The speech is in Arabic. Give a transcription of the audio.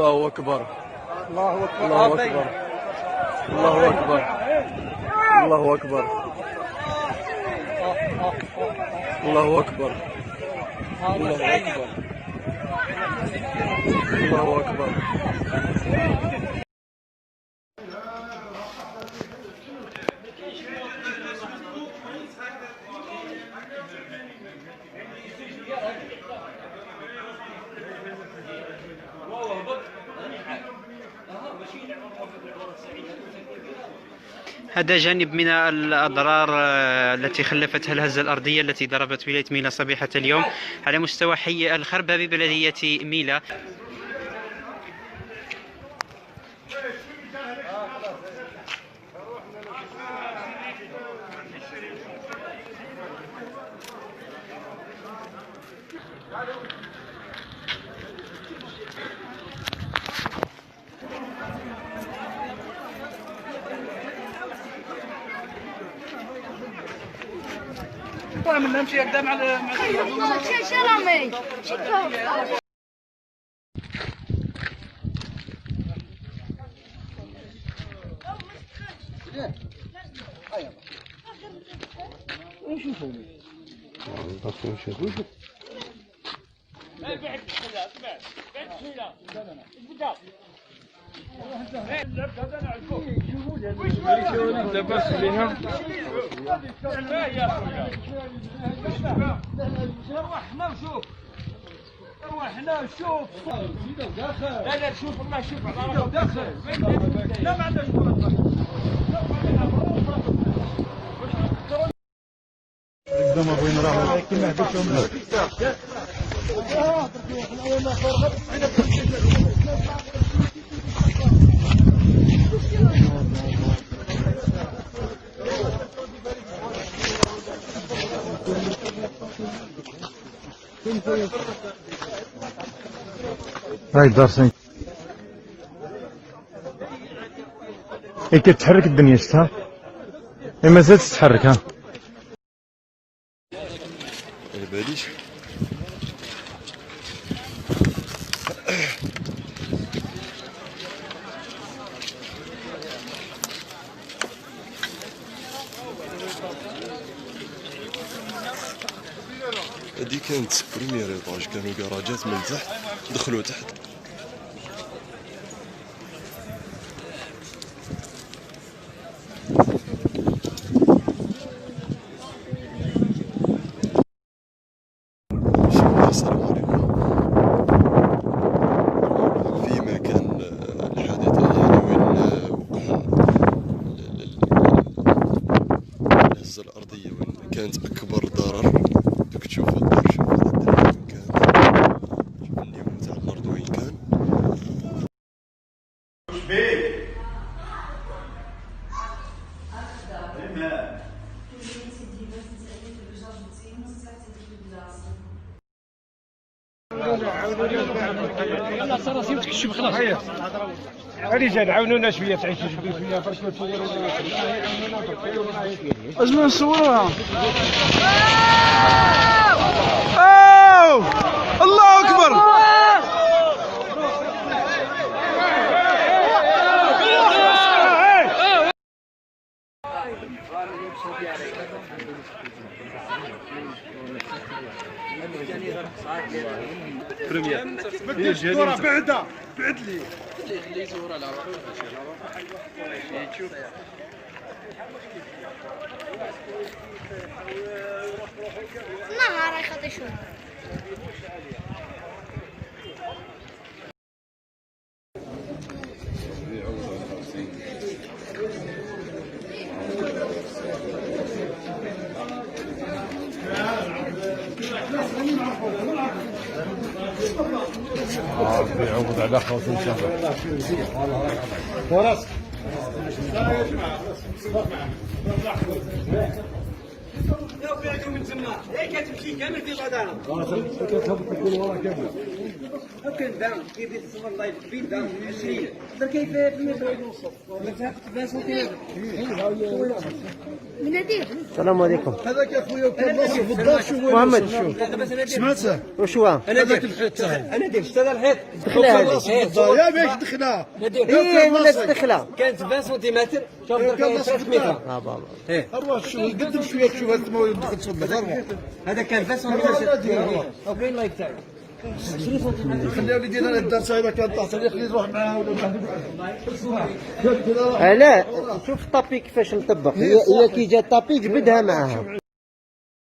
الله أكبر. الله أكبر. الله أكبر. الله أكبر. الله أكبر. الله أكبر. الله أكبر. الله أكبر. هذا جانب من الأضرار التي خلفتها الهزة الأرضية التي ضربت ولاية ميلا صبيحة اليوم على مستوى حي الخربة ببلدية ميلا. من نمشي قدام على شو رامي روحنا وشوف روحنا وشوف لا لا شوف الله شوف على داخل لا ما عندناش قدام وين راه كيما هاي دارسين هيك تتحرك الدنيا شفتها ما زالت تتحرك ها باليش هذه كانت بريمير ايطاج، كانوا كراجات من تحت دخلوا تحت. السلام عليكم. في مكان الحادثة يعني وين وقع الهزة الأرضية، وين كانت أكبر ضرر. دوك تشوفوا الدار، شوفوا هذا الدرب وين كان، شوفوا النيفو تاع الأرض وين كان. الرجال عاونونا شويه تعيشوا شويه باش ما تصوروش. اجمل نصوروها. الله اكبر. بريمير بعدا بعد لي خليه يزور على يوتيوب. ما راح يخطي شو بيعوض على خوت ان شاء الله. وراسك يا جماعه من تما كتمشي كامل في غدارة كتهبط تكون ورا كامله. كان دام كيف يتصور الله يكفي دام 20 كيف في متر من هذيك السلام عليكم. هذاك يا خويا كان ناصر في الدار. شوف محمد سمعت واش هو؟ انا دير الحيط انا دير شتا الحيط دخلها ناصر هذه. في الدار يا بيك دخلها. ايه ولات دخلها. كانت 20 سنتيمتر شوف كان كان ناصر 3 في متر الدار. بابا اروح شوف قدم شويه تشوف هاد الماء دخل تصب ضربه. هذا كان 20 سنتيمتر او فين لايك تاعي خلي وليدي انا الدار صايبه كان طاح خليه يروح معاه ولا لا شوف الطابي كيفاش مطبق، هي كي جات الطابي جبدها معاها.